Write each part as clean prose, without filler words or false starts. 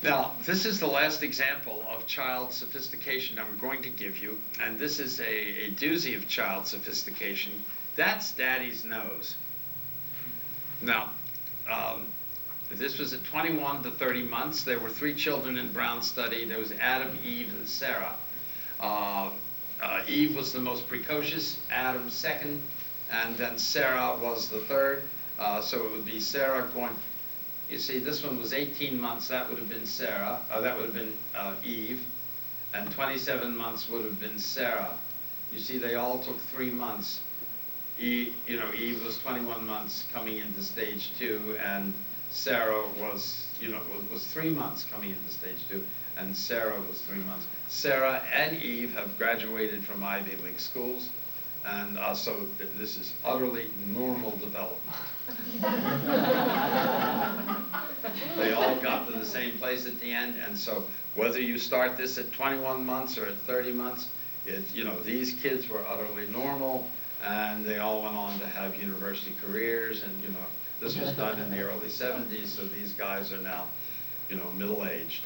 Now, this is the last example of child sophistication I'm going to give you, and this is a doozy of child sophistication. That's Daddy's nose. Now, this was at 21 to 30 months. There were 3 children in Brown's study. There was Adam, Eve, and Sarah. Eve was the most precocious, Adam second, and then Sarah was the third. So it would be Sarah going. You see, this one was 18 months. That would have been Sarah. That would have been Eve. And 27 months would have been Sarah. You see, they all took 3 months. Eve was 21 months coming into stage 2, and Sarah was 3 months coming into stage 2, and Sarah was 3 months. Sarah and Eve have graduated from Ivy League schools, and so this is utterly normal development. They all got to the same place at the end, and so whether you start this at 21 months or at 30 months, these kids were utterly normal, and they all went on to have university careers, and this was done in the early 70s, so these guys are now, middle-aged.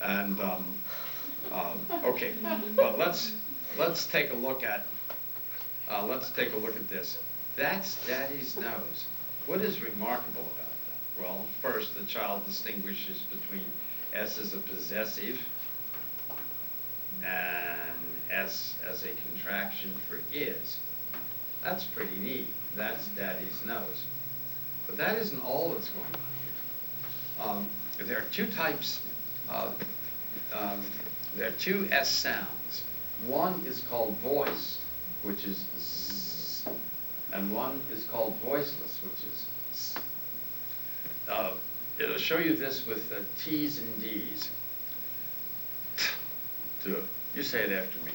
And okay, but let's take a look at this. That's Daddy's nose. What is remarkable about that? Well, first, the child distinguishes between S as a possessive and S as a contraction for is. That's pretty neat. That's Daddy's nose. But that isn't all that's going on here. There are 2 types. There are 2 S sounds. One is called voiced, which is Z, and one is called voiceless, which is S. It'll show you this with T's and D's. Duh. You say it after me.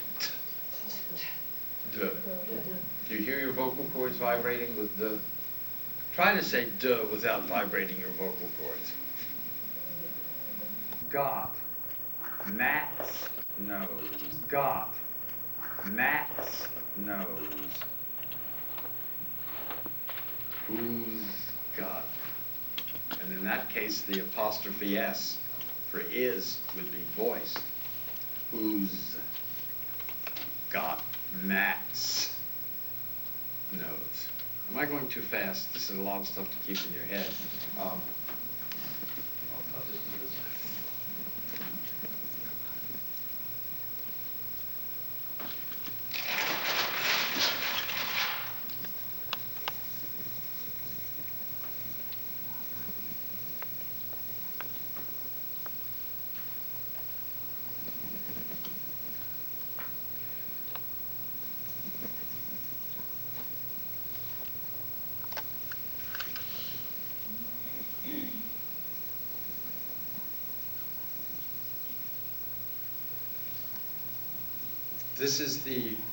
Duh. Do you hear your vocal cords vibrating with duh? Try to say duh without vibrating your vocal cords. Got. Matt's nose. Got. Matt's nose. Who's got? And in that case, the apostrophe S for is would be voiced. Who's got Matt's nose? Am I going too fast? This is a lot of stuff to keep in your head. I'll just do this.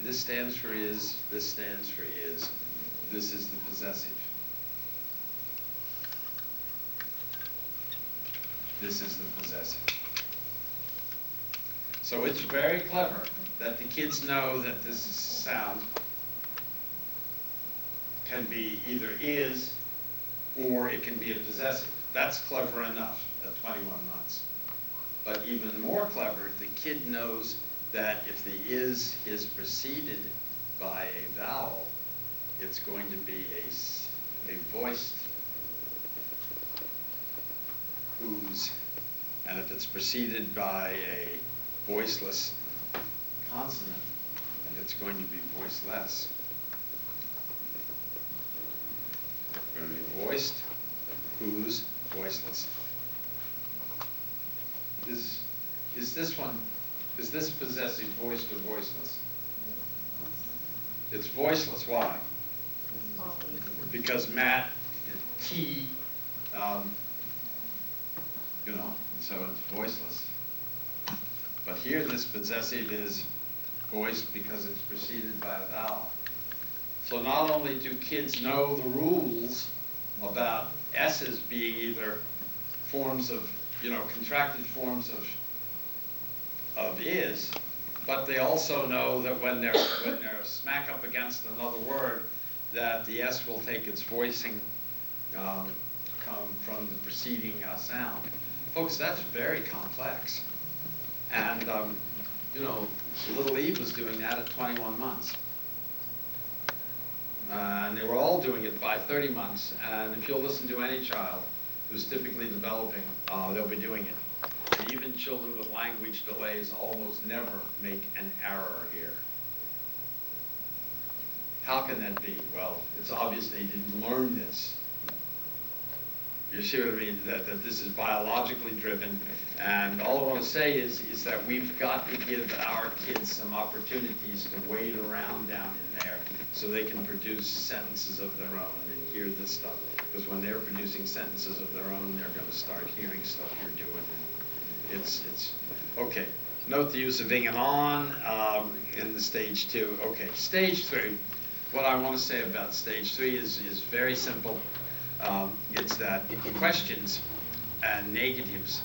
This stands for is, this stands for is, this is the possessive. This is the possessive. So it's very clever that the kids know that this sound can be either is or it can be a possessive. That's clever enough at 21 months. But even more clever, the kid knows that if the is preceded by a vowel, it's going to be a voiced whose, and if it's preceded by a voiceless consonant, it's going to be voiceless. It's going to be voiced, whose, voiceless. Is this possessive voiced or voiceless? It's voiceless. Why? Because Matt, T, so it's voiceless. But here this possessive is voiced because it's preceded by a vowel. So not only do kids know the rules about S's being either forms of, contracted forms of is, but they also know that when they're smack up against another word, that the S will take its voicing from the preceding sound. Folks, that's very complex. And, you know, little Eve was doing that at 21 months. And they were all doing it by 30 months. And if you'll listen to any child who's typically developing, they'll be doing it. And even children with language delays almost never make an error here. How can that be? Well, it's obvious they didn't learn this. You see what I mean? That this is biologically driven. And all I want to say is that we've got to give our kids some opportunities to wade around down in there so they can produce sentences of their own and hear this stuff. Because when they're producing sentences of their own, they're going to start hearing stuff you're doing. And it's okay. Note the use of ing and on in the stage 2. Okay, stage 3. What I want to say about stage 3 is very simple. It's that questions and negatives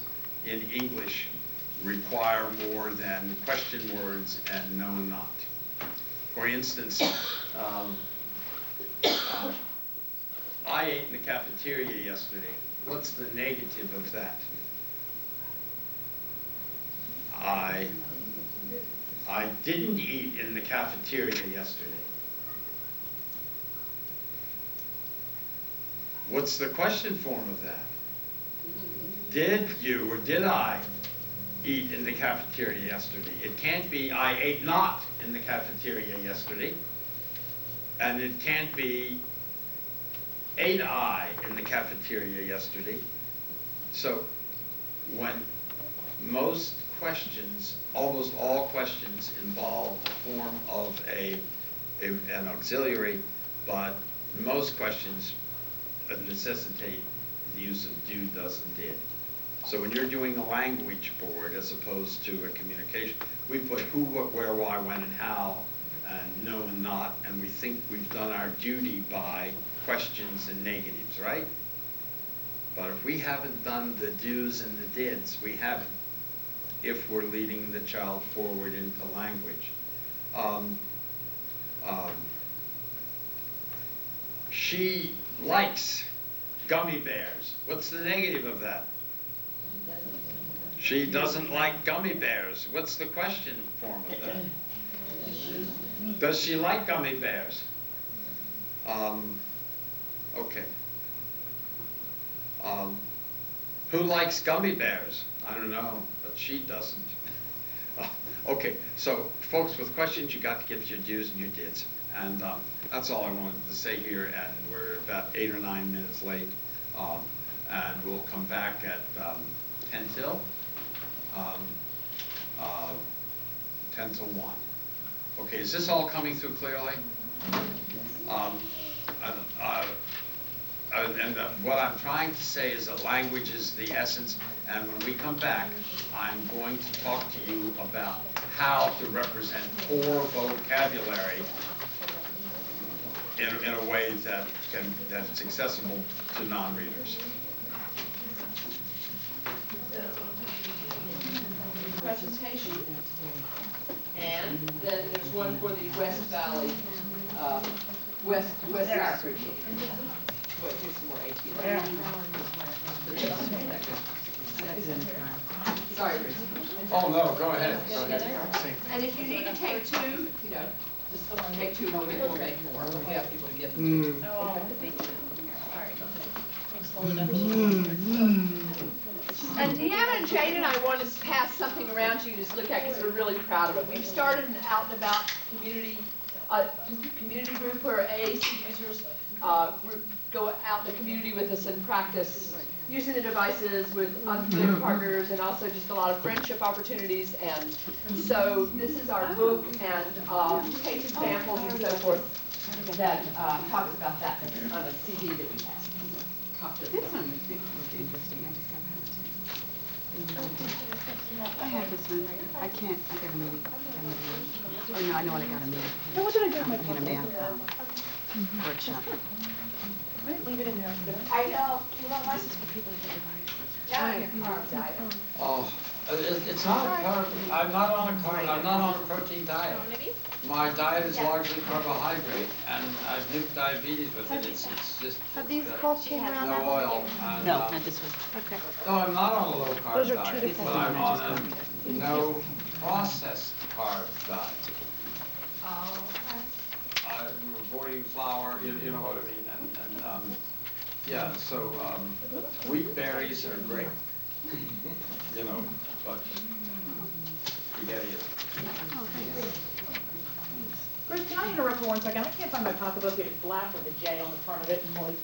in English require more than question words and no and not. For instance, I ate in the cafeteria yesterday. What's the negative of that? I didn't eat in the cafeteria yesterday. What's the question form of that? Did you or did I eat in the cafeteria yesterday? It can't be I ate not in the cafeteria yesterday. And it can't be ate I in the cafeteria yesterday. So when most questions, almost all questions involve a form of an auxiliary, but most questions necessitate the use of do, does, and did. So when you're doing a language board as opposed to a communication, we put who, what, where, why, when, and how, and no and not, and we think we've done our duty by questions and negatives, right? But if we haven't done the do's and the dids, we haven't, if we're leading the child forward into language. She likes gummy bears. What's the negative of that? She doesn't like gummy bears. What's the question form of that? Does she like gummy bears? Okay. Who likes gummy bears? I don't know, but she doesn't. Okay, so folks, with questions, you got to give your do's and your dids. And that's all I wanted to say here, and we're about 8 or 9 minutes late. And we'll come back at 10 till 1. Okay, is this all coming through clearly? And what I'm trying to say is that language is the essence, and when we come back, I'm going to talk to you about how to represent core vocabulary in a way that's accessible to non-readers. Presentation, and then there's one for the West Valley, West Africa. Wait, here's some more AT. Sorry, Bruce. Oh no, go ahead. And if you need to take 2, you know, just take 2 and we'll make more. We have people to give them to. And Deanna and Jane and I want to pass something around to you to look at because we're really proud of it. We've started an out and about community group where AAC users go out in the community with us and practice using the devices with unfamiliar partners, and also just a lot of friendship opportunities. And so this is our book and case examples and so forth that talks about that on a CD that we have. This one looked interesting. I have this one. I can't. I got a meeting. Oh no, I know what I got a meeting. No, what did I do with my in a math workshop. I didn't leave it in there. I know. You know what? This is for people with a device. Now I have cards. Oh. It's not carb, I'm not on a protein diet. My diet is largely carbohydrate, and I've nuked diabetes with it. It's just Have these both came around no that oil. way? And, No, not this one. Okay. no, I'm not on a low carb Those are two diet, different but I'm ones. on a no processed carb diet. I'm avoiding flour, you know what I mean, and yeah, so wheat berries are great, you know, but you gotta eat it. Bruce, can I interrupt for 1 second? I can't find my pocketbook. It's black with a J on the front of it and white.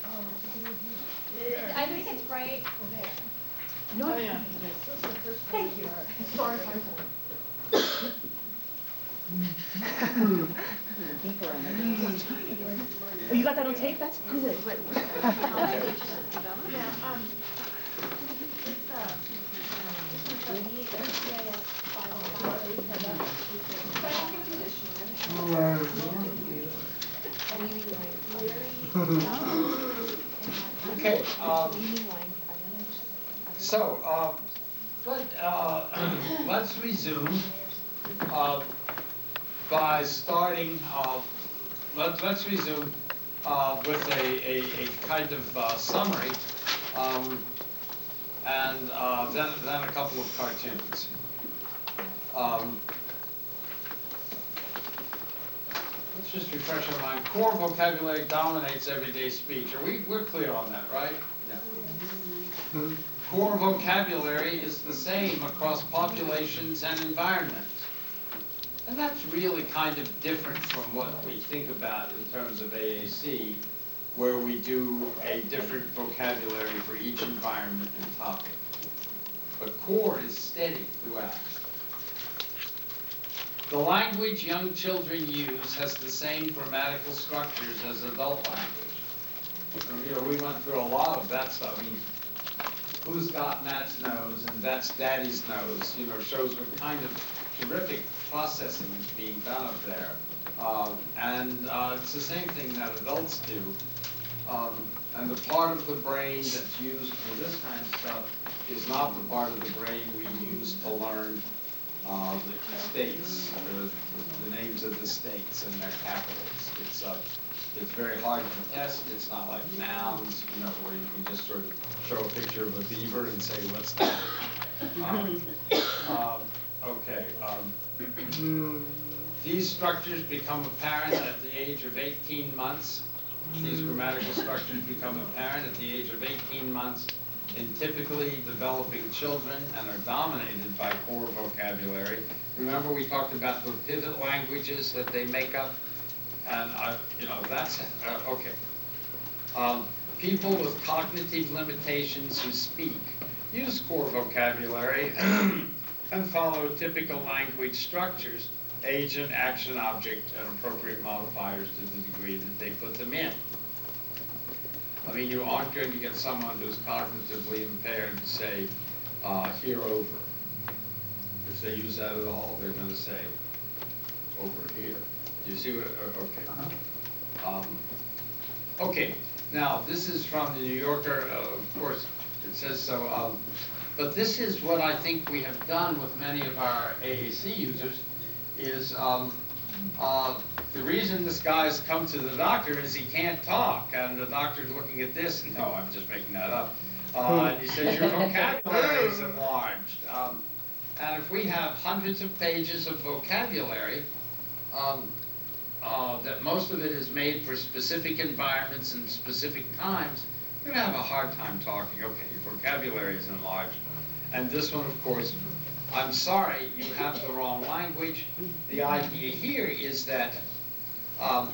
I think it's right there. No, yeah. Thank you. Sorry. Oh, you got that on tape? That's good. Okay, so let's resume by starting. Let's resume with a kind of summary, and then a couple of cartoons. Let's just refresh our mind. Core vocabulary dominates everyday speech. We're clear on that, right? Yeah. Core vocabulary is the same across populations and environments. And that's really kind of different from what we think about in terms of AAC, where we do a different vocabulary for each environment and topic. But core is steady throughout. The language young children use has the same grammatical structures as adult language. And, you know, we went through a lot of that stuff. I mean, who's got Matt's nose and that's Daddy's nose, you know, shows what kind of terrific processing is being done up there. It's the same thing that adults do. And the part of the brain that's used for this kind of stuff is not the part of the brain we use to learn the states, the names of the states and their capitals. It's very hard to test. It's not like nouns, you know, where you can just sort of show a picture of a beaver and say, what's that? Okay. These structures become apparent at the age of 18 months. These grammatical structures become apparent at the age of 18 months in typically developing children and are dominated by core vocabulary. Remember we talked about the pivot languages that they make up? And, you know, that's, okay. People with cognitive limitations who speak use core vocabulary and follow typical language structures, agent, action, object, and appropriate modifiers to the degree that they put them in. I mean, you aren't going to get someone who's cognitively impaired to say, here, over. If they use that at all, they're going to say, over here. Do you see what, okay. Okay, now this is from the New Yorker, of course, it says so, but this is what I think we have done with many of our AAC users, is the reason this guy's come to the doctor is he can't talk, and the doctor's looking at this, and no, I'm just making that up, and he says, your vocabulary is enlarged. And if we have hundreds of pages of vocabulary, that most of it is made for specific environments and specific times, you're going to have a hard time talking. Okay, your vocabulary is enlarged. And this one, of course, I'm sorry, you have the wrong language. The idea here is that, I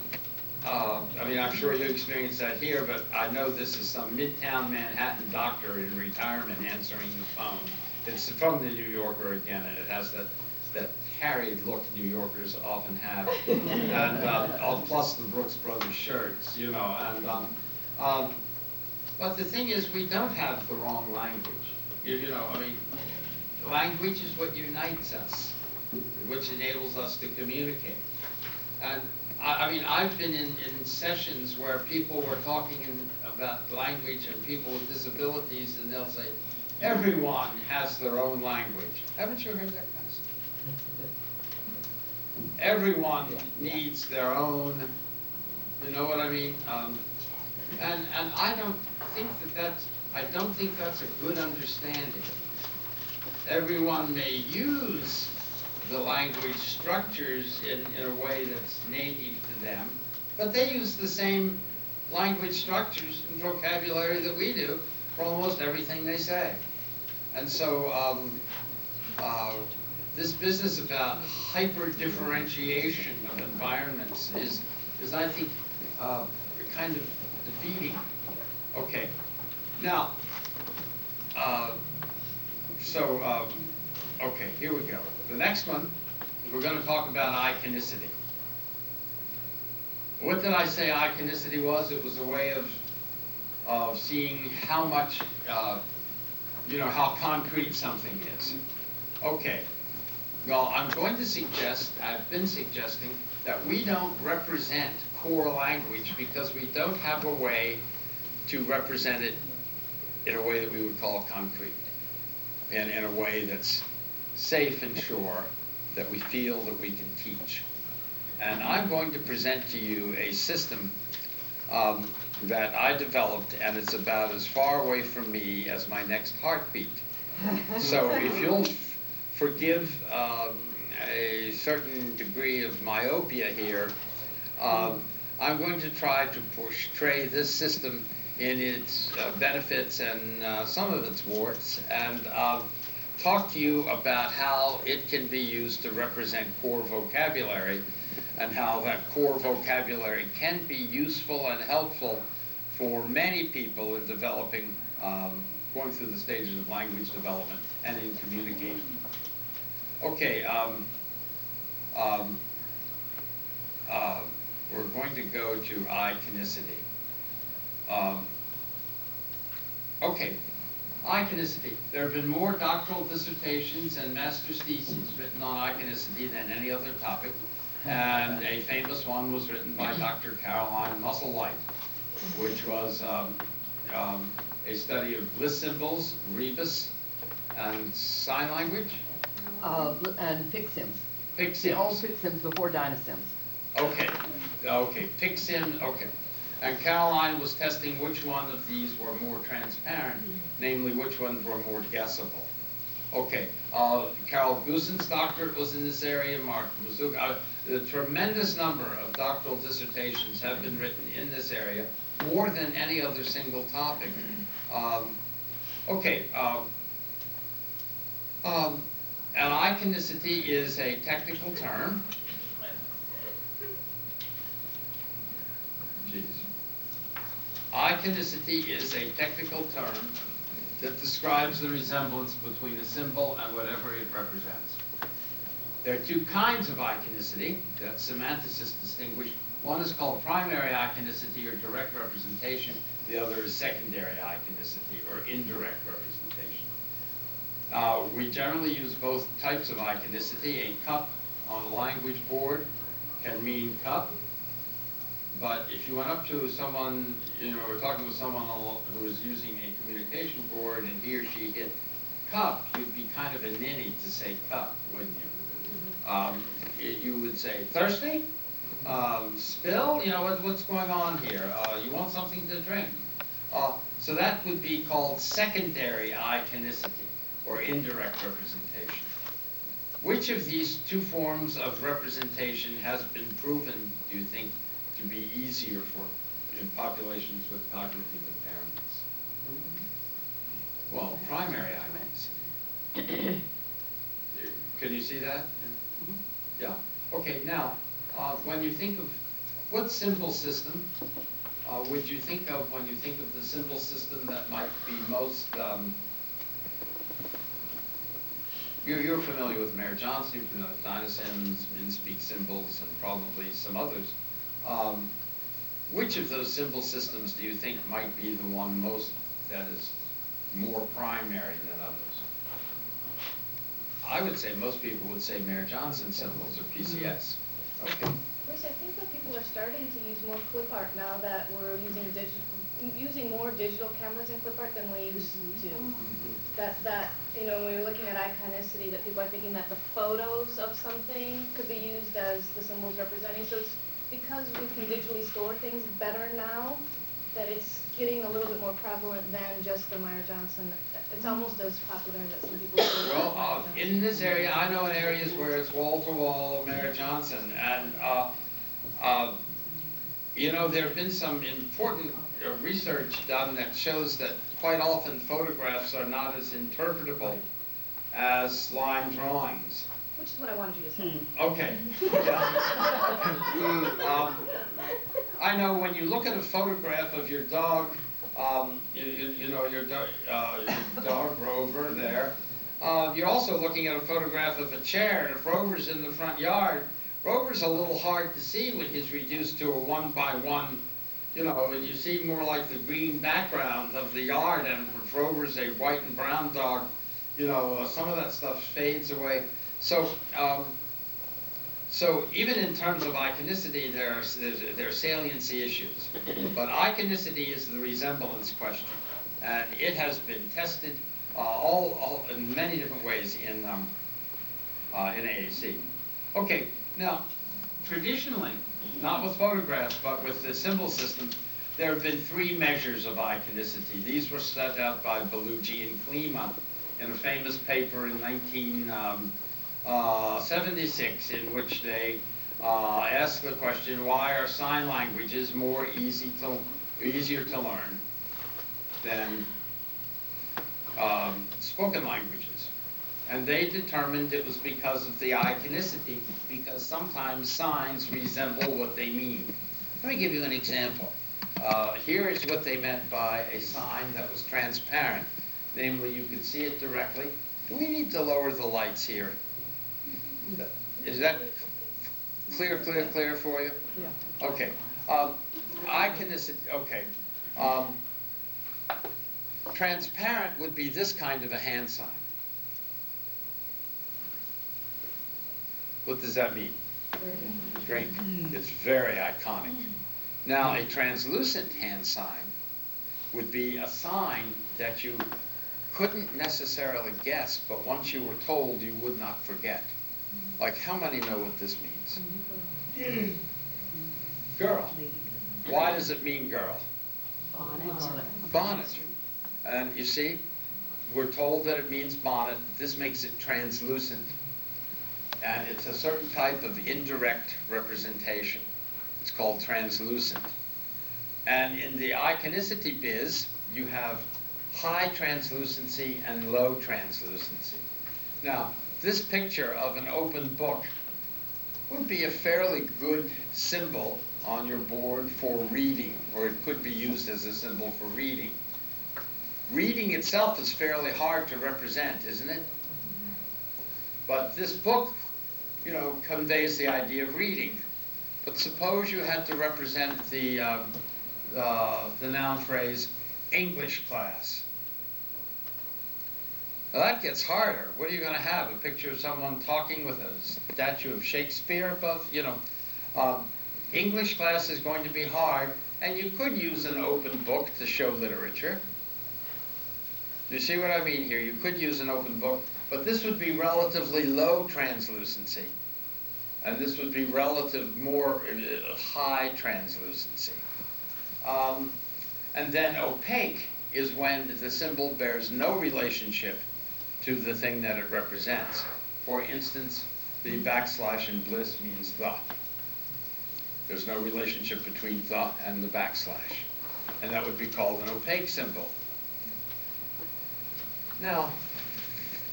mean, I'm sure you experienced that here, but I know this is some Midtown Manhattan doctor in retirement answering the phone. It's from the New Yorker again, and it has that harried look New Yorkers often have, and plus the Brooks Brothers shirts, you know. And but the thing is, we don't have the wrong language. You know, I mean, language is what unites us, which enables us to communicate. And I mean, I've been in sessions where people were talking about language and people with disabilities, and they'll say, everyone has their own language. Haven't you heard that kind of stuff? Everyone needs their own, you know what I mean? And I don't think that's a good understanding. Everyone may use the language structures in a way that's native to them, but they use the same language structures and vocabulary that we do for almost everything they say. And so this business about hyper-differentiation of environments is I think, kind of defeating. Okay, now, okay, here we go. The next one, we're going to talk about iconicity. What did I say iconicity was? It was a way of seeing how much, how concrete something is. Okay, well, I'm going to suggest, I've been suggesting, that we don't represent core language because we don't have a way to represent it in a way that we would call concrete, and in a way that's safe and sure, that we feel that we can teach. And I'm going to present to you a system that I developed, and it's about as far away from me as my next heartbeat. So if you'll forgive a certain degree of myopia here, I'm going to try to portray this system in its benefits and some of its warts, and talk to you about how it can be used to represent core vocabulary, and how that core vocabulary can be useful and helpful for many people in developing, going through the stages of language development and in communicating. Okay, we're going to go to iconicity. Okay, iconicity. There have been more doctoral dissertations and master's theses written on iconicity than any other topic, and a famous one was written by Dr. Caroline Musselwhite, which was a study of list symbols, rebus, and sign language. And PIC-SIMs. PIC-SIMs. The old PIC-SIMs before Dynasims. Okay, PIC-SIM, okay. And Caroline was testing which one of these were more transparent, namely which ones were more guessable. Okay, Carol Goosen's doctorate was in this area, Mark Mazuka. A tremendous number of doctoral dissertations have been written in this area, more than any other single topic. And iconicity is a technical term. Iconicity is a technical term that describes the resemblance between a symbol and whatever it represents. There are two kinds of iconicity that semanticists distinguish. One is called primary iconicity, or direct representation. The other is secondary iconicity, or indirect representation. We generally use both types of iconicity. A cup on a language board can mean cup. But if you went up to someone, or talking with someone who was using a communication board and he or she hit cup, you'd be kind of a ninny to say cup, wouldn't you? You would say thirsty, spill, what's going on here? You want something to drink? So that would be called secondary iconicity, or indirect representation. Which of these two forms of representation has been proven, do you think, to be easier in populations with cognitive impairments? Well, primary iconicity. Can you see that? Yeah. Okay, now, when you think of what symbol system would you think of when you think of the symbol system that might be most, you're familiar with Mayor Johnson, you're familiar with Dynasims, Minspeak symbols, and probably some others. Which of those symbol systems do you think might be the one that is more primary than others? I would say most people would say Mayor Johnson symbols or PCS. Okay. Which I think that people are starting to use more clip art now that we're using more digital cameras in clip art than we used to. That you know, when we're looking at iconicity, that people are thinking that the photos of something could be used as the symbols representing. So it's because we can digitally store things better now that it's getting a little bit more prevalent than just the Meyer-Johnson. It's almost as popular that some people say. Well, in this area, I know in areas where it's wall-to-wall Mayer-Johnson, and you know, there have been some important research done that shows that quite often photographs are not as interpretable as line drawings. Which is what I wanted you to say. Okay. Yeah. I know when you look at a photograph of your dog, you know, your dog Rover there, you're also looking at a photograph of a chair, and if Rover's in the front yard, Rover's a little hard to see when he's reduced to a 1-by-1, you know, and you see more like the green background of the yard, and if Rover's a white and brown dog, you know, some of that stuff fades away. So, so even in terms of iconicity, there are saliency issues. But iconicity is the resemblance question, and it has been tested all in many different ways in AAC. Okay, now traditionally, not with photographs, but with the symbol system, there have been 3 measures of iconicity. These were set out by Bellucci and Klima in a famous paper in 1976, in which they asked the question, why are sign languages easier to learn than spoken languages? And they determined it was because of the iconicity, because sometimes signs resemble what they mean. Let me give you an example. Here is what they meant by a sign that was transparent. Namely, you could see it directly. Do we need to lower the lights here? Is that clear for you? Yeah. Okay. Iconicity, okay. Transparent would be this kind of a hand sign. What does that mean? Drink. It's very iconic. Now, a translucent hand sign would be a sign that you couldn't necessarily guess, but once you were told, you would not forget. Like, how many know what this means? Girl. Why does it mean girl? Bonnet. Bonnet. And you see, we're told that it means bonnet. This makes it translucent. And it's a certain type of indirect representation. It's called translucent. And in the iconicity biz, you have high translucency and low translucency. Now, this picture of an open book would be a fairly good symbol on your board for reading, or it could be used as a symbol for reading. Reading itself is fairly hard to represent, isn't it? But this book, you know, conveys the idea of reading. But suppose you had to represent the noun phrase English class. Now that gets harder. What are you going to have? A picture of someone talking with a statue of Shakespeare above? You know, English class is going to be hard, and you could use an open book to show literature. You see what I mean here? You could use an open book, but this would be relatively low translucency, and this would be more high translucency. And then opaque is when the symbol bears no relationship to the thing that it represents. For instance, the backslash in bliss means the. There's no relationship between the and the backslash. And that would be called an opaque symbol. Now,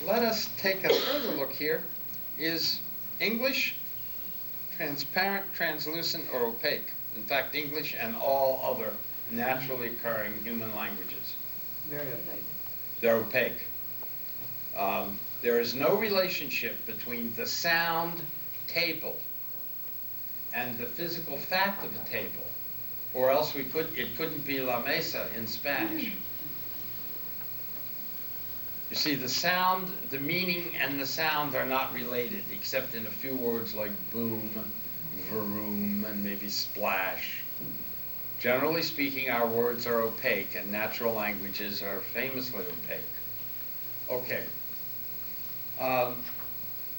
let us take a further look here. Is English transparent, translucent, or opaque? In fact, English and all other naturally occurring human languages. Very opaque. They're opaque. There is no relationship between the sound table and the physical fact of a table, or else it couldn't be la mesa in Spanish. You see, the sound, the meaning and the sound are not related, except in a few words like boom vroom and maybe splash. Generally speaking, our words are opaque, and natural languages are famously opaque. Okay.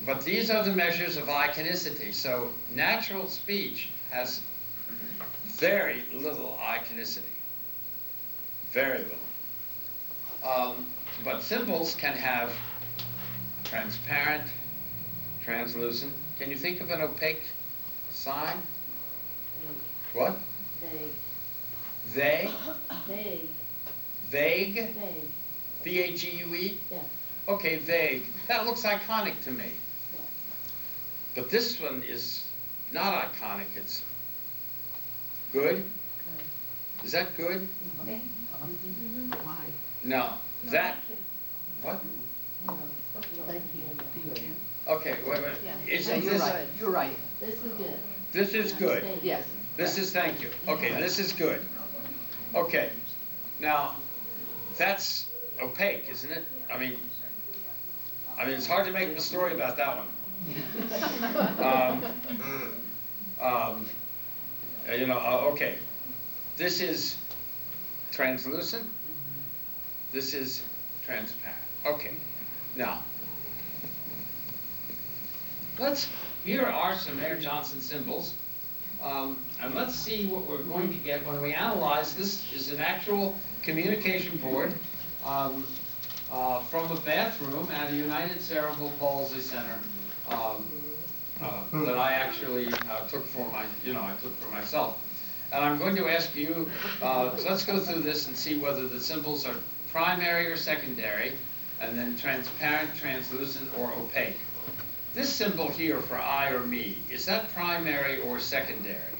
But these are the measures of iconicity. So natural speech has very little iconicity. Very little. But symbols can have transparent, translucent. Can you think of an opaque sign? What? They? Vague. Vague? Vague. V-A-G-U-E? Yes. Okay, vague. That looks iconic to me. But this one is not iconic. It's good. Is that good? Why? No. That. What? Thank you. Thank you. Okay, wait. Yeah, Isn't you're this? right, you're right. This is good. This is good. Yes. This is thank you. Okay, this is good. Okay. Now, that's opaque, isn't it? I mean, it's hard to make a story about that one. Okay. This is translucent. This is transparent. Okay. Now, here are some Mayor Johnson symbols. And let's see what we're going to get when we analyze. This is an actual communication board from a bathroom at a United Cerebral Palsy Center that I actually took for myself. And I'm going to ask you, let's go through this and see whether the symbols are primary or secondary, and then transparent, translucent, or opaque. This symbol here for I or me, is that primary or secondary?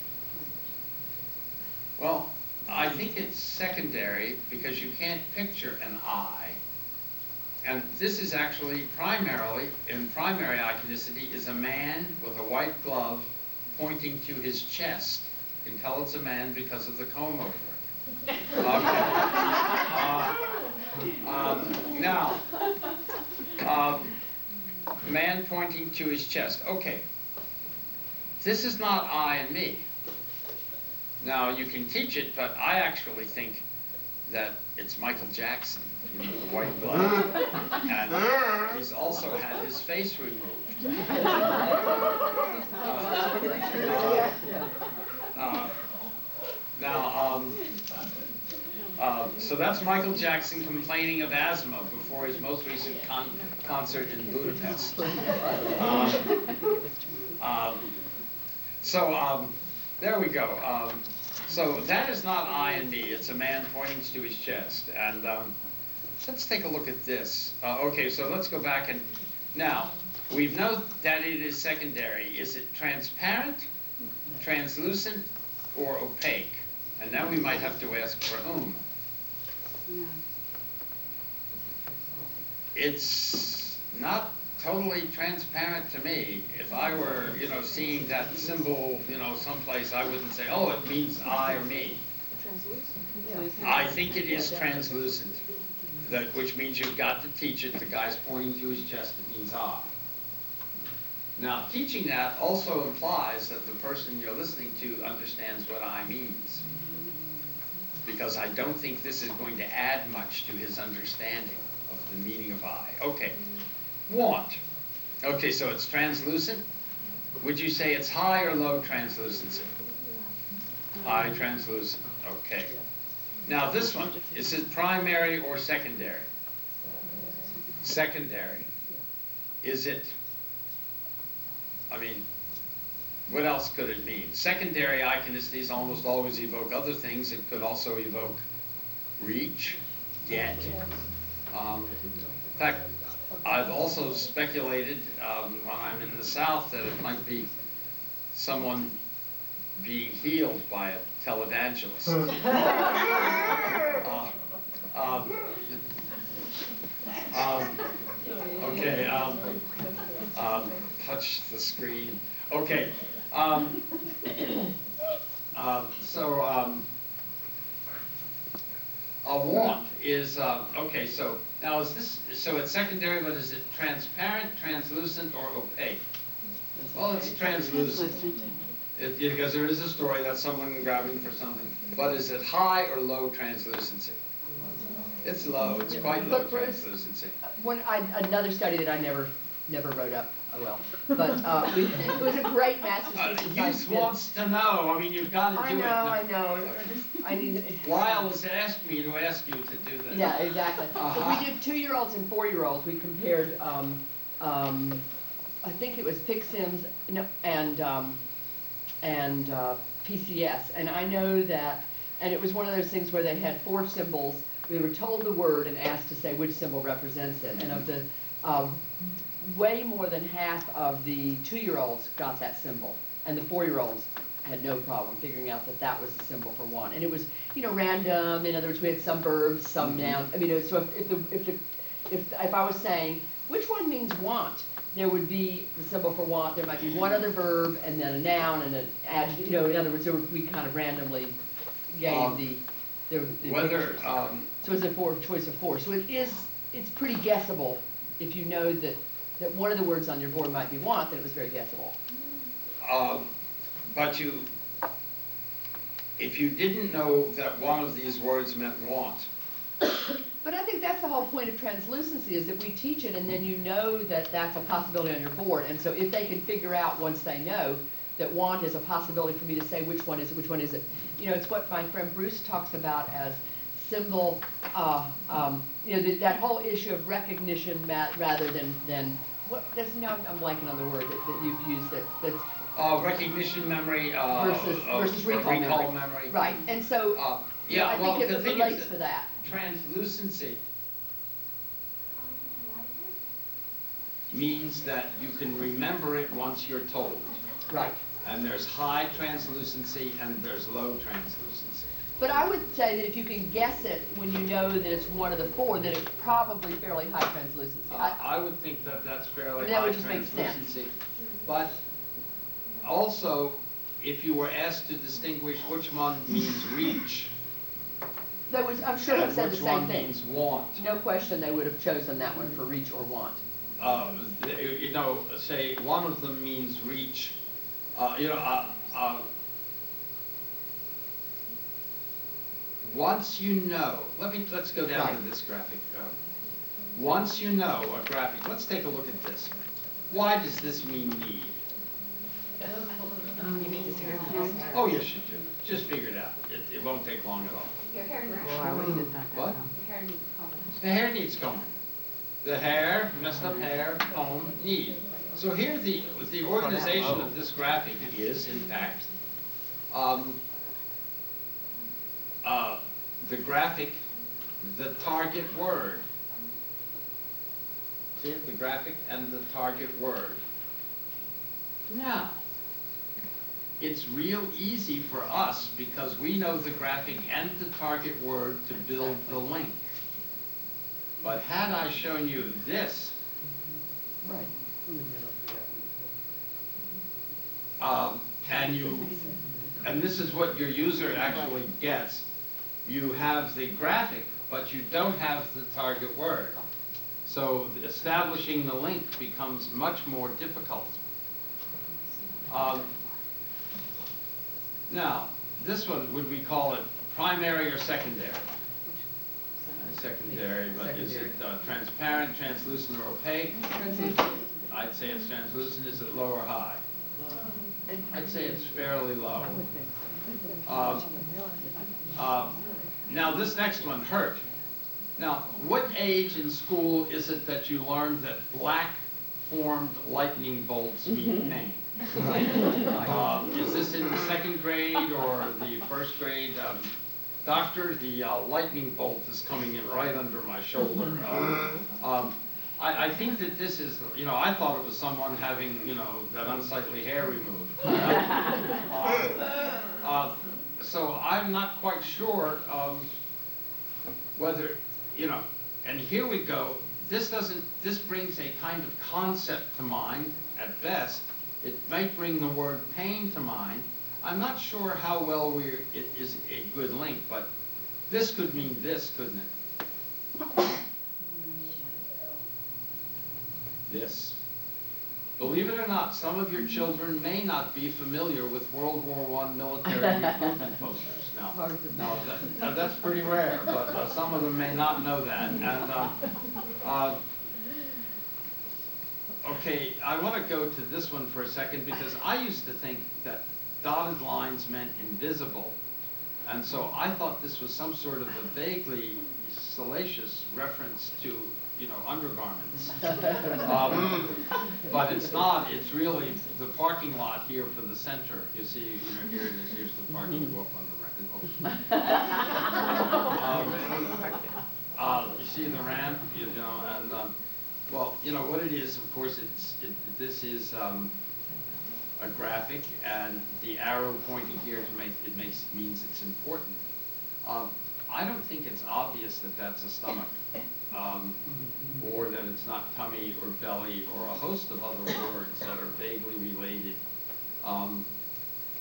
Well, I think it's secondary because you can't picture an I. And this is actually primarily, in primary iconicity, is a man with a white glove pointing to his chest. You can tell it's a man because of the comb over it. Okay. Man pointing to his chest. Okay. This is not I and me. Now, you can teach it, but I actually think that it's Michael Jackson, the white glove. And he's also had his face removed. So that's Michael Jackson complaining of asthma before his most recent concert in Budapest. There we go. So that is not I and me. It's a man pointing to his chest. And let's take a look at this. Okay, so let's go back and now we've known that it is secondary. Is it transparent, translucent, or opaque? And now we might have to ask for whom. Yeah. It's not totally transparent to me. If I were, seeing that symbol, someplace, I wouldn't say, oh, it means I or me. I think it is translucent, which means you've got to teach it. The guy's pointing to his chest, it means I. Now, teaching that also implies that the person you're listening to understands what I means. Because I don't think this is going to add much to his understanding of the meaning of I. Okay. Want. Okay, so it's translucent. Would you say it's high or low translucency? High translucent. Okay. Now this one, is it primary or secondary? Secondary. Is it, what else could it mean? Secondary iconicities almost always evoke other things. It could also evoke reach, get. In fact, I've also speculated when I'm in the South that it might be someone being healed by a televangelist. Okay, touch the screen. Okay. A want is, okay, so now is this, so it's secondary, but is it transparent, translucent, or opaque? Well, it's translucent. Because there is a story that someone grabbing for something. But is it high or low translucency? It's low. It's quite low But Bruce, translucency. Another study that I never wrote up, oh well, but it was a great master's thesis. I Youth did. wants to know. I mean, you've got to I do know, it. I know. I need. Lyle has asked me to ask you to do that. Yeah, exactly. Uh-huh. But we did 2-year-olds and 4-year-olds. We compared, I think it was PIC-SIMS and PCS. And I know that, and it was one of those things where they had 4 symbols. We were told the word and asked to say which symbol represents it. And of the, way more than half of the 2-year-olds got that symbol. And the 4-year-olds had no problem figuring out that that was the symbol for want. And it was, random. In other words, we had some verbs, some nouns. I mean, so if I was saying, which one means want? There would be the symbol for want. There might be one other verb, and then a noun, and an adjective. In other words, we kind of randomly gave the Whether, so it's a choice of 4. So it's pretty guessable. If you know that one of the words on your board might be want, then it was very guessable. but if you didn't know that one of these words meant want, But I think that's the whole point of translucency, is that we teach it and then you know that that's a possibility on your board. And so if they can figure out once they know that want is a possibility for me to say which one is it, which one is it. It's what my friend Bruce talks about as symbol, that whole issue of recognition rather than what, I'm blanking on the word that you've used that's recognition memory versus recall memory. Right, and so I think it relates to that. Translucency means that you can remember it once you're told. Right. And there's high translucency and there's low translucency. But I would say that if you can guess it when you know that it's one of the 4, that it's probably fairly high translucency. I would think that that's fairly that high would just make translucency. sense. But also, if you were asked to distinguish which one means reach, I'm sure I've said the which same one thing. means want, No question they would have chosen that one for reach or want. say one of them means reach, once you know, let's go down to this graphic. Once you know a graphic, let's take a look at this. Why does this mean need? Oh, yes, you do. Just figure it out. It won't take long at all. What? The hair needs combing. The hair, messed up hair, comb, need. So here the organization of this graphic is, in fact, the graphic, the target word. See it? The graphic and the target word. Now, it's real easy for us because we know the graphic and the target word to build the link. But had I shown you this, Right. and this is what your user actually gets, you have the graphic, but you don't have the target word. So establishing the link becomes much more difficult. Now, this one, would we call it primary or secondary? Secondary, but is it transparent, translucent, or opaque? I'd say it's translucent. Is it low or high? I'd say it's fairly low. Now this next one, hurt. Now, what age in school is it that you learned that black formed lightning bolts mean pain? Is this in the 2nd grade or the 1st grade? Doctor, the lightning bolt is coming in right under my shoulder. I think that this is, I thought it was someone having, that unsightly hair removed. So I'm not quite sure whether, and here we go. This brings a kind of concept to mind at best. It might bring the word pain to mind. I'm not sure how well it is a good link, but this could mean this, couldn't it? This. Believe it or not, some of your children may not be familiar with World War I military recruitment posters. No, that's pretty rare, but some of them may not know that. And okay, I want to go to this one for a second because I used to think that dotted lines meant invisible. And so I thought this was some sort of a vaguely salacious reference to, you know, undergarments. But it's not. It's really the parking lot here for the center. You see, you know, here it is. Here's the parking. Go up on the record. You see the ramp, you know, and well, you know what it is. Of course, this is a graphic, and the arrow pointing here to means it's important. I don't think it's obvious that that's a stomach, or that it's not tummy or belly or a host of other words that are vaguely related.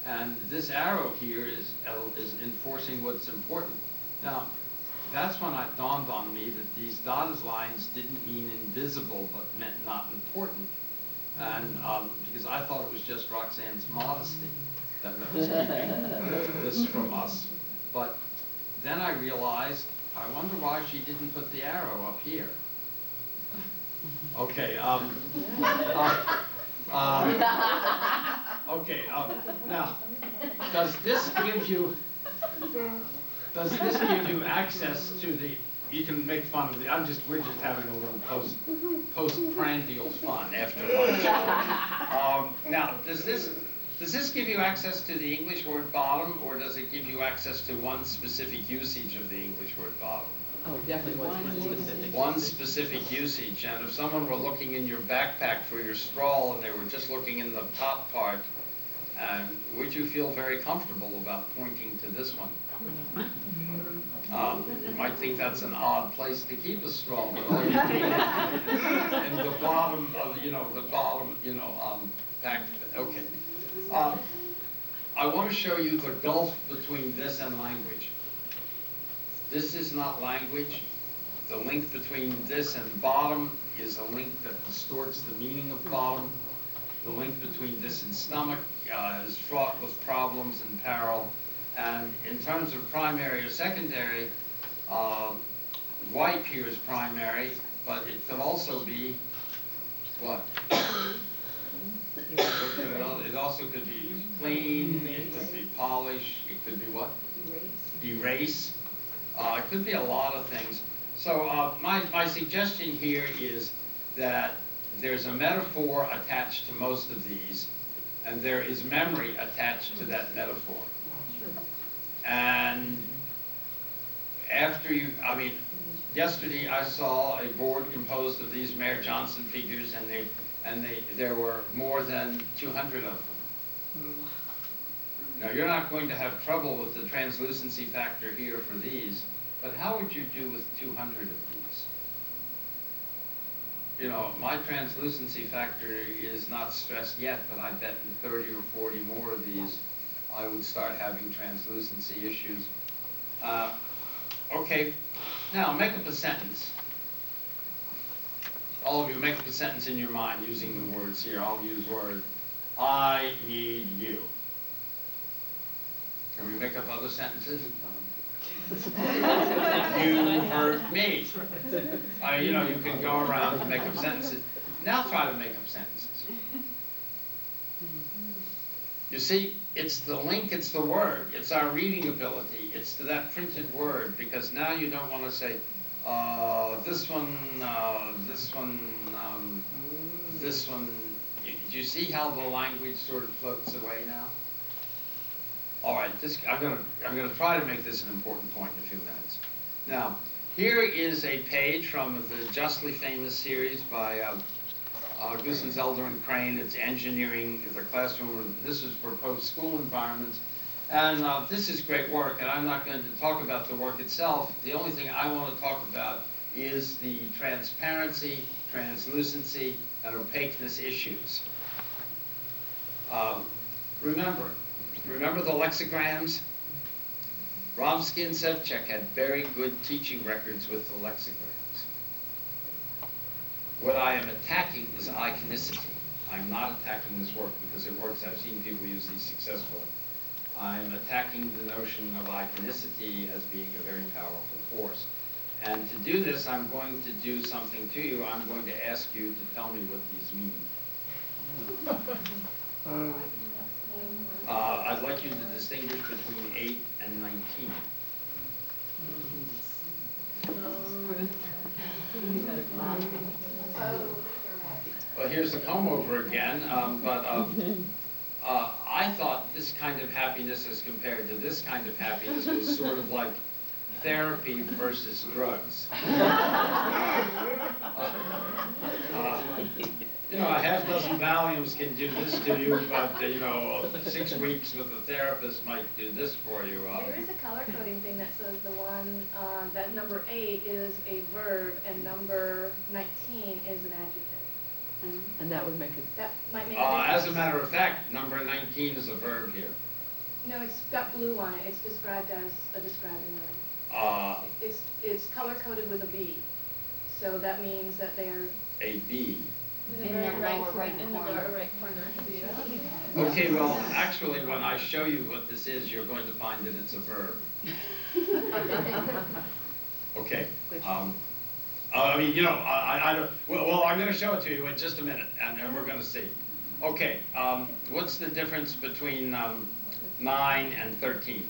And this arrow here is enforcing what's important. Now, that's when it dawned on me that these dotted lines didn't mean invisible, but meant not important. And because I thought it was just Roxanne's modesty that was keeping this from us. But then I realized, I wonder why she didn't put the arrow up here. Okay, okay, now, does this give you access to the, you can make fun of the, we're just having a little post-prandial fun after lunch. Now, does this give you access to the English word bottom, or does it give you access to one specific usage of the English word bottom? Oh, definitely one specific. One specific usage, and if someone were looking in your backpack for your straw and they were just looking in the top part, would you feel very comfortable about pointing to this one? You might think that's an odd place to keep a straw, but all you need is in the bottom of, pack. Okay. I want to show you the gulf between this and language. This is not language. The link between this and bottom is a link that distorts the meaning of bottom. The link between this and stomach is fraught with problems and peril. And in terms of primary or secondary, wipe here is primary, but it could also be what? It also could be clean, it could be polish, it could be what? Erase. It could be a lot of things. So my suggestion here is that there's a metaphor attached to most of these, and there is memory attached to that metaphor. And after yesterday I saw a board composed of these Mayor Johnson figures, and there were more than 200 of them. Now, you're not going to have trouble with the translucency factor here for these, but how would you do with 200 of these? You know, my translucency factor is not stressed yet, but I bet in 30 or 40 more of these, I would start having translucency issues. Okay, now make up a sentence. All of you make up a sentence in your mind using the words here. I'll use word, I need you. Can we make up other sentences? You hurt me. You know, you can go around and make up sentences. Now try to make up sentences. You see, it's the link, it's the word, it's our reading ability, it's to that printed word, because now you don't want to say, this one. Do you see how the language sort of floats away now? All right, I'm gonna try to make this an important point in a few minutes. Now, here is a page from the justly famous series by Goossens, Elder, and Crane. It's engineering, the classroom. This is for post-school environments. And this is great work, and I'm not going to talk about the work itself. The only thing I want to talk about is the transparency, translucency, and opaqueness issues. Remember the lexicograms? Romsky and Sevchek had very good teaching records with the lexicograms. What I am attacking is iconicity. I'm not attacking this work because it works. I've seen people use these successfully. I'm attacking the notion of iconicity as being a very powerful force. And to do this, I'm going to do something to you. I'm going to ask you to tell me what these mean. I'd like you to distinguish between 8 and 19. Well, here's the comb over again, I thought this kind of happiness as compared to this kind of happiness was sort of like therapy versus drugs. You know, a half dozen Valiums can do this to you, but, you know, 6 weeks with a therapist might do this for you. There is a color coding thing that says the one, that number 8 is a verb and number 19 is an adjective. And that would make it, That might make a difference. As a matter of fact, number 19 is a verb here. No, it's got blue on it. It's described as a describing word. It's color coded with a B. So that means that they're A B. In the lower right in the corner. lower right corner. Okay, well, actually, when I show you what this is, you're going to find that it's a verb. Okay. I mean, you know, I don't, well, I'm going to show it to you in just a minute, and we're going to see. Okay, what's the difference between 9 and 13?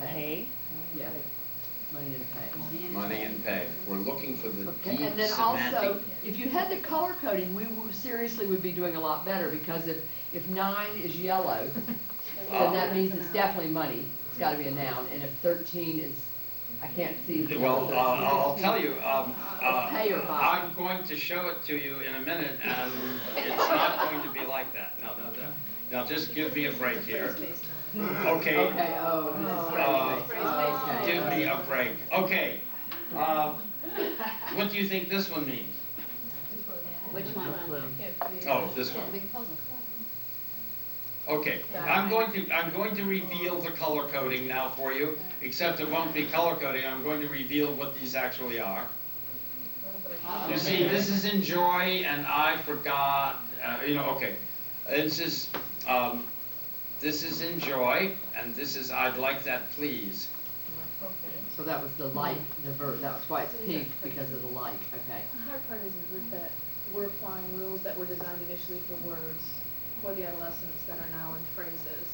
pay, yeah, money and pay. Money and pay. We're looking for the Okay, deep and then semantic. also, if you had the color coding, we seriously would be doing a lot better, because if 9 is yellow, then that means it's definitely money. It's gotta be a noun, and if 13 is, I can't see. the Well, other. I'll tell you, Pay or buy. I'm going to show it to you in a minute, and it's not going to be like that. Now, just give me a break here. Okay. Okay, oh, this is Give me a break. Okay. What do you think this one means? Which one? Oh, this one. Okay. I'm going to reveal the color coding now for you, except it won't be color coding. I'm going to reveal what these actually are. You see, this is enjoy, and I forgot. You know, okay. This is enjoy, and this is I'd like that, please. So that was the like, the verb, that's why it's pink, because of the like, okay. The hard part is that we're applying rules that were designed initially for words for the adolescents that are now in phrases.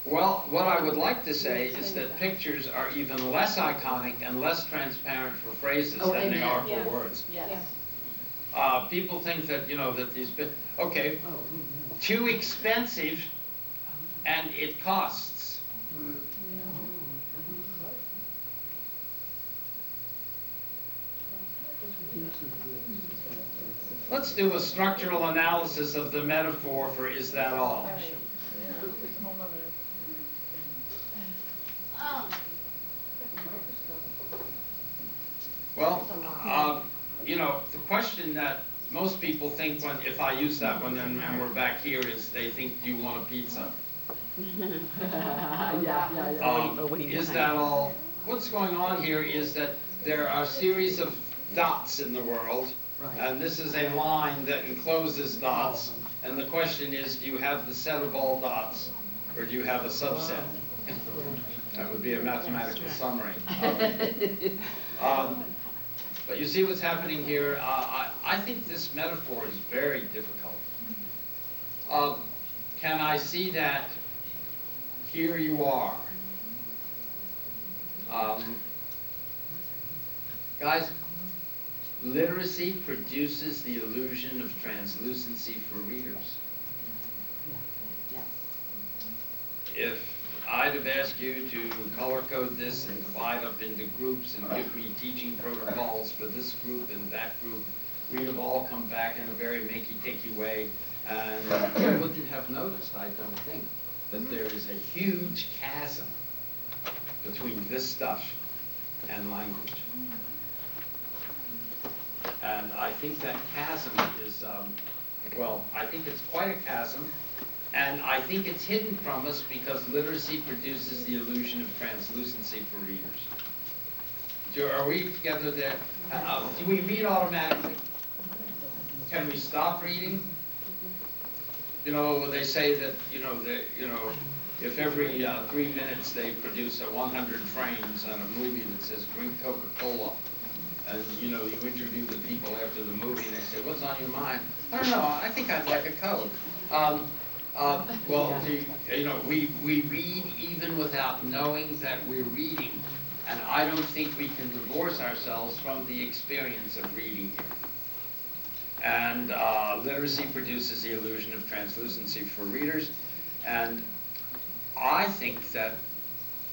Well, what I would like to say is that pictures are even less iconic and less transparent for phrases Oh, than they amen. are for Yeah. words. Yes. People think that, you know, that these, okay, Oh, too expensive, and it costs. Let's do a structural analysis of the metaphor for is that all? Well, you know, the question that most people think when, if I use that one and we're back here, is they think, do you want a pizza? Is that all? What's going on here is that there are a series of dots in the world, Right. and this is a line that encloses dots, and the question is, do you have the set of all dots, or do you have a subset? That would be a mathematical summary. But you see what's happening here? I think this metaphor is very difficult. Can I see that here you are? Guys, literacy produces the illusion of translucency for readers. If I'd have asked you to color code this and divide up into groups and give me teaching protocols for this group and that group, we'd have all come back in a very makey-takey way, and you wouldn't have noticed, I don't think, that there is a huge chasm between this stuff and language. And I think that chasm is, well, I think it's quite a chasm, and I think it's hidden from us because literacy produces the illusion of translucency for readers. Are we together there? Do we read automatically? Can we stop reading? You know, they say that, if every 3 minutes they produce 100 frames on a movie that says drink Coca-Cola, and, you interview the people after the movie and they say, what's on your mind? I don't know, I think I'd like a Coke. We read even without knowing that we're reading, and I don't think we can divorce ourselves from the experience of reading here. And literacy produces the illusion of translucency for readers, and I think that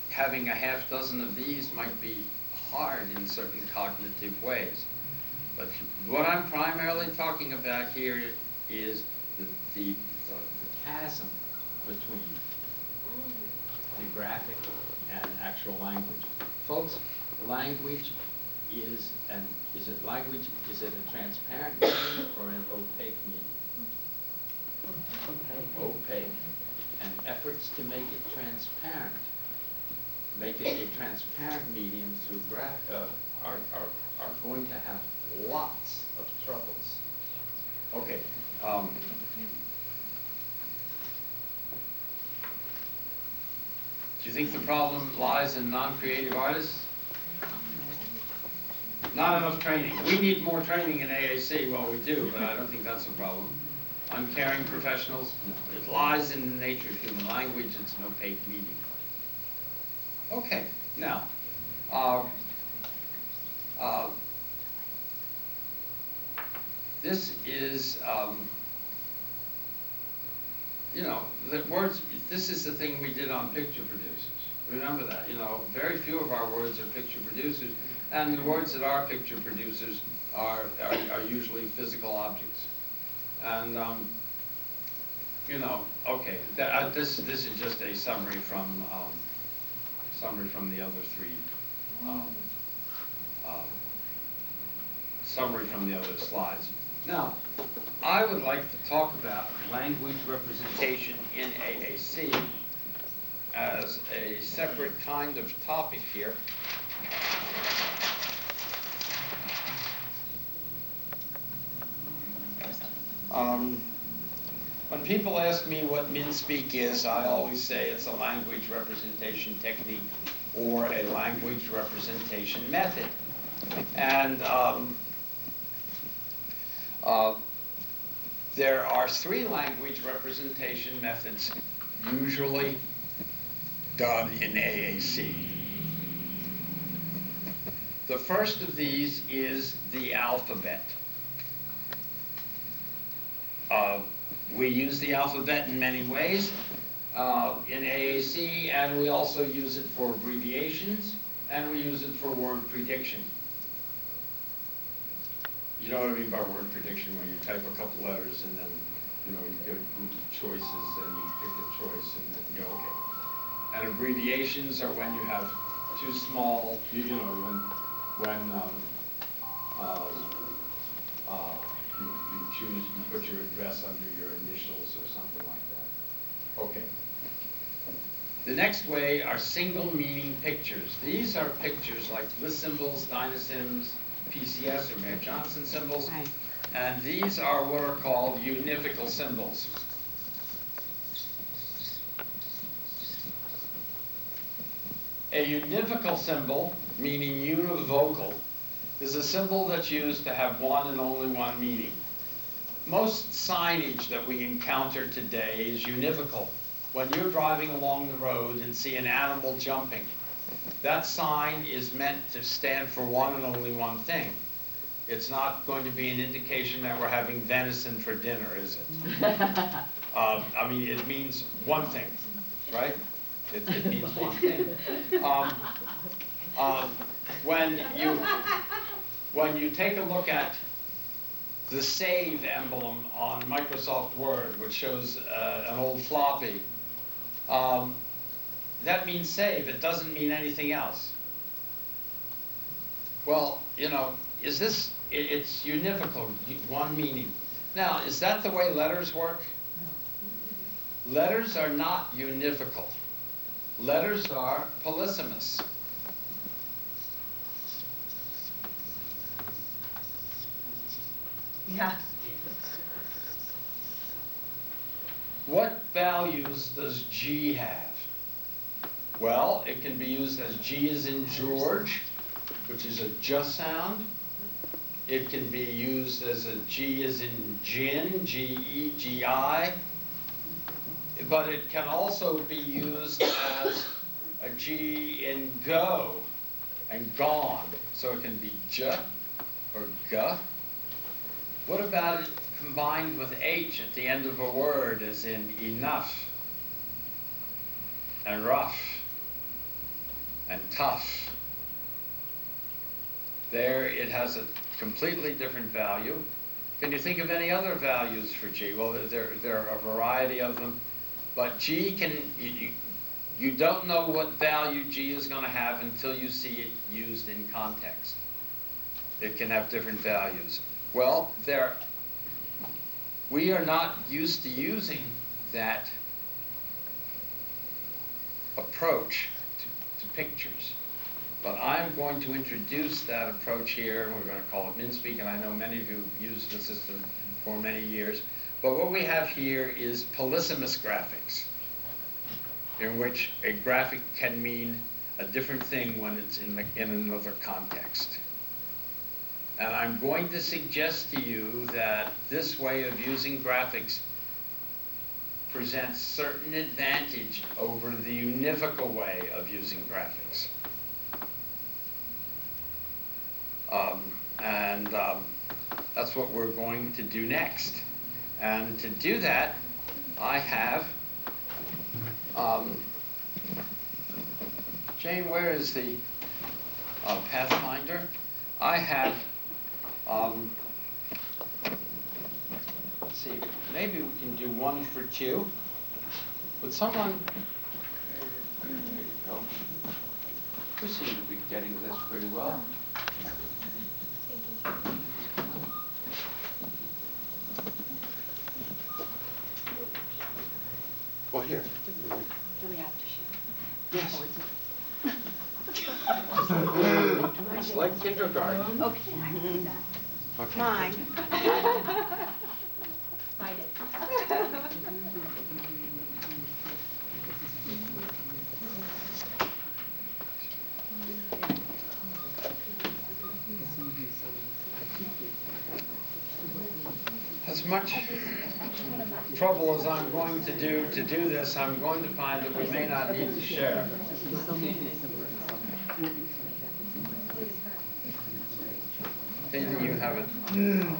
having a half dozen of these might be hard in certain cognitive ways. But what I'm primarily talking about here is the chasm between the graphic and actual language. Folks, language is it language? Is it a transparent medium or an opaque medium? Opaque. And efforts to make it transparent, make it a transparent medium through are going to have lots of troubles. Okay. Do you think the problem lies in non-creative artists? Not enough training. We need more training in AAC. Well, we do, but I don't think that's the problem. Uncaring professionals? No. It lies in the nature of human language. It's an opaque medium. Okay. Now, this is, the words, this is the thing we did on picture producers. Remember that, very few of our words are picture producers, and the words that are picture producers are usually physical objects. And, okay, this is just a summary from the other three, summary from the other slides. Now, I would like to talk about language representation in AAC as a separate kind of topic here. When people ask me what Minspeak is, I always say it's a language representation technique or a language representation method. And there are 3 language representation methods usually done in AAC. The first of these is the alphabet. We use the alphabet in many ways in AAC, and we also use it for abbreviations, and we use it for word prediction. You know what I mean by word prediction, when you type a couple letters and then, you get a group of choices and you pick a choice and then you go, okay. And abbreviations are when you have too small, when you put your address under your initials or something like that. Okay. The next way are single meaning pictures. These are pictures like list symbols, dynasims, PCS or Mayor Johnson symbols, Right. And these are what are called univocal symbols. A univocal symbol, meaning univocal, is a symbol that's used to have one and only one meaning. Most signage that we encounter today is univocal. When you're driving along the road and see an animal jumping, that sign is meant to stand for one and only one thing. It's not going to be an indication that we're having venison for dinner, is it? I mean, it means one thing, right? It means one thing. When you take a look at the save emblem on Microsoft Word, which shows an old floppy, that means save. It doesn't mean anything else. Well, it's univocal, one meaning. Now, is that the way letters work? Letters are not univocal. Letters are polysemous. Yeah. What values does G have? Well, it can be used as G as in George, which is a J sound. It can be used as a G as in gin, G-E, G-I. But it can also be used as a G in go and gone. So it can be J or G. What about it combined with H at the end of a word, as in enough and rough and tough? There it has a completely different value. Can you think of any other values for G? Well, there are a variety of them, but G can, you don't know what value G is going to have until you see it used in context. It can have different values. Well, we are not used to using that approach to pictures. But I'm going to introduce that approach here. We're going to call it Minspeak, and I know many of you have used the system for many years. But what we have here is polysemous graphics, in which a graphic can mean a different thing when it's in another context. And I'm going to suggest to you that this way of using graphics presents certain advantage over the univocal way of using graphics. That's what we're going to do next. And to do that, I have, Jane, where is the Pathfinder? I have, let's see, maybe we can do one for Q. Would someone, there you go. We seem to be getting this pretty well. Well, here. Do we have to share? Yes. It's like kindergarten. Okay. Okay. Mine. Find it. As much trouble as I'm going to do this, I'm going to find that we may not need to share. Either you have it. No.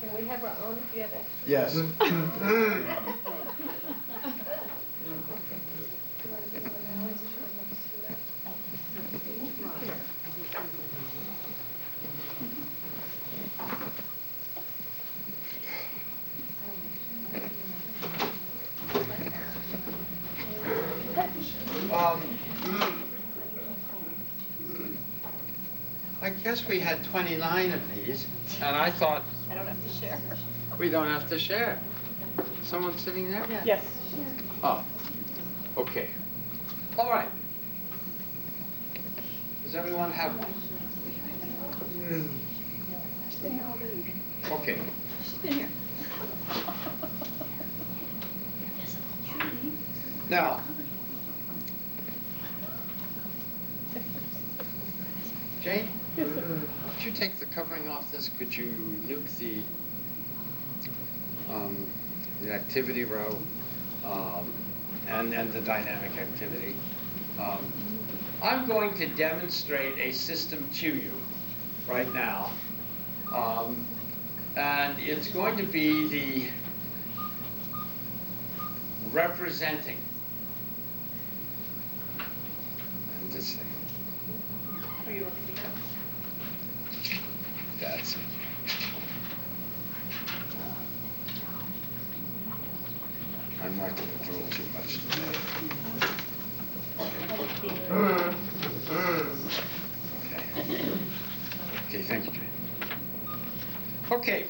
Can we have our own together? Yes. I guess we had 29 of these, and I thought I don't have to share. we don't have to share. Someone sitting there? Yes. Oh, okay. All right. Does everyone have one? Okay. Now, Jane, could you take the covering off this? Could you nuke the activity row and the dynamic activity? I'm going to demonstrate a system to you right now, and it's going to be the representing. And this thing. Are you looking to go? That's it. I'm not going to drool too much today. Okay. Okay, thank you, Jane. Okay.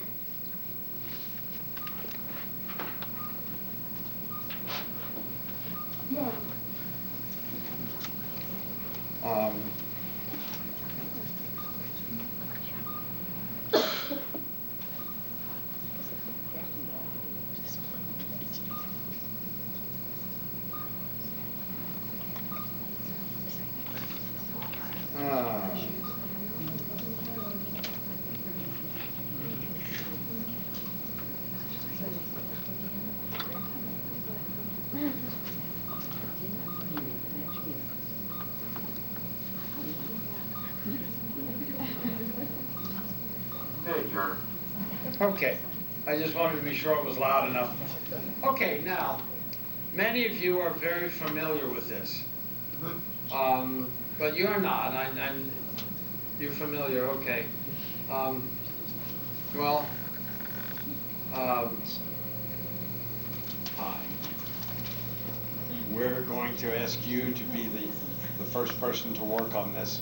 adjourn. Okay, I just wanted to be sure it was loud enough. Okay, now, many of you are very familiar with this, but you're not. You're familiar, okay. Hi. We're going to ask you to be the first person to work on this,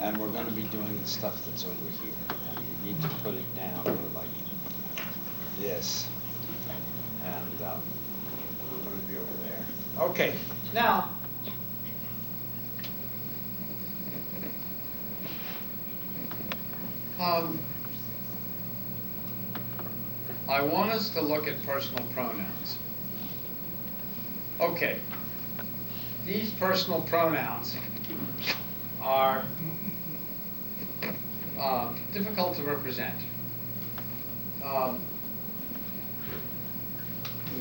and we're going to be doing the stuff that's over here. And you need to put it down like this, and we're going to be over there. Okay, now, I want us to look at personal pronouns. Okay, these personal pronouns are difficult to represent.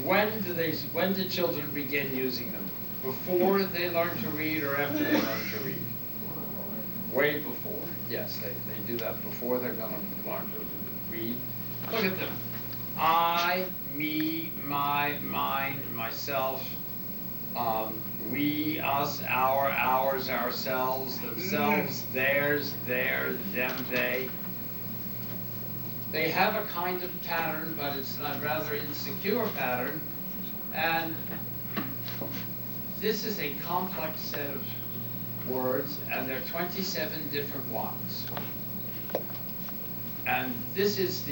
When do children begin using them? Before they learn to read or after they learn to read? Way before. Yes, they do that before they're going to learn to read. Look at them. I, me, my, mine, myself, we, us, our, ours, ourselves, themselves, theirs, their, them, they. They have a kind of pattern, but it's a rather insecure pattern. And this is a complex set of words, and there are 27 different ones. And this is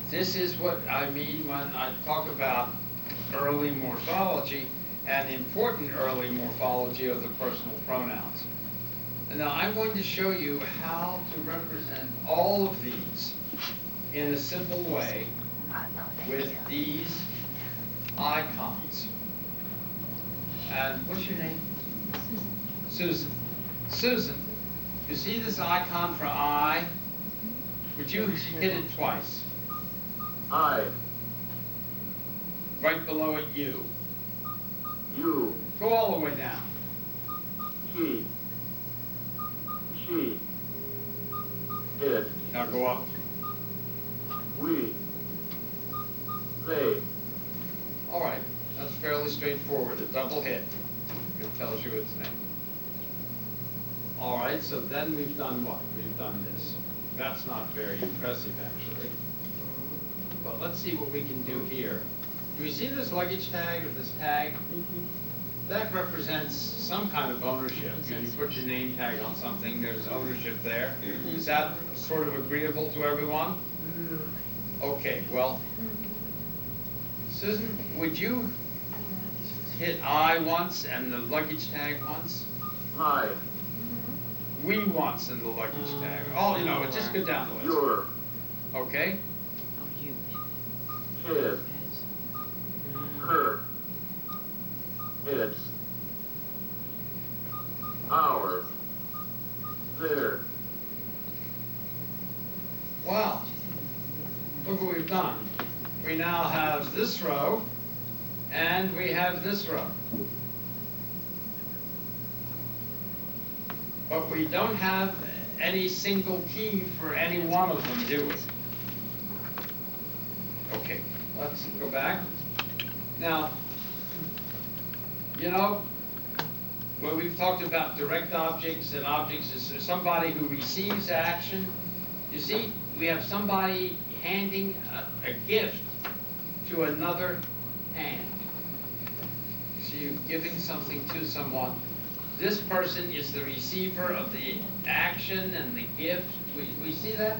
this is what I mean when I talk about early morphology, and important early morphology of the personal pronouns. And now I'm going to show you how to represent all of these in a simple way with these icons. And what's your name? Susan. Susan, you see this icon for I? Would you hit it twice? I, Right below it, you. you, Go all the way down. he, she, it, Now go up. we, they. All right, that's fairly straightforward. A double hit. It tells you its name. All right, so then we've done what? We've done this. That's not very impressive, actually. But let's see what we can do here. Do we see this luggage tag or this tag? That represents some kind of ownership. When you put your name tag on something, there's ownership there. Is that sort of agreeable to everyone? Okay, well, Susan, would you hit I once and the luggage tag once? I, We once and the luggage tag. Oh, you know, just go down the list. your, Okay? his, her, its, ours, their. Wow. Look what we've done. We now have this row, and we have this row. But we don't have any single key for any one of them, do we? Okay, let's go back. Now, you know, when we've talked about direct objects and objects, is there somebody who receives action? You see, we have somebody handing a gift to another hand. So you're giving something to someone. This person is the receiver of the action and the gift. We see that?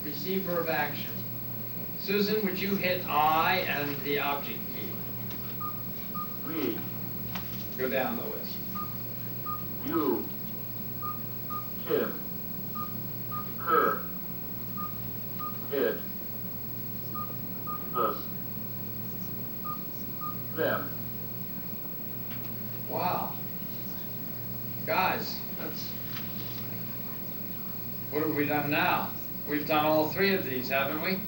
Receiver of action. Susan, would you hit I and the object key? We, Go down the list. you, him, her, it, us, them. Wow. Guys, what have we done now? We've done all three of these, haven't we?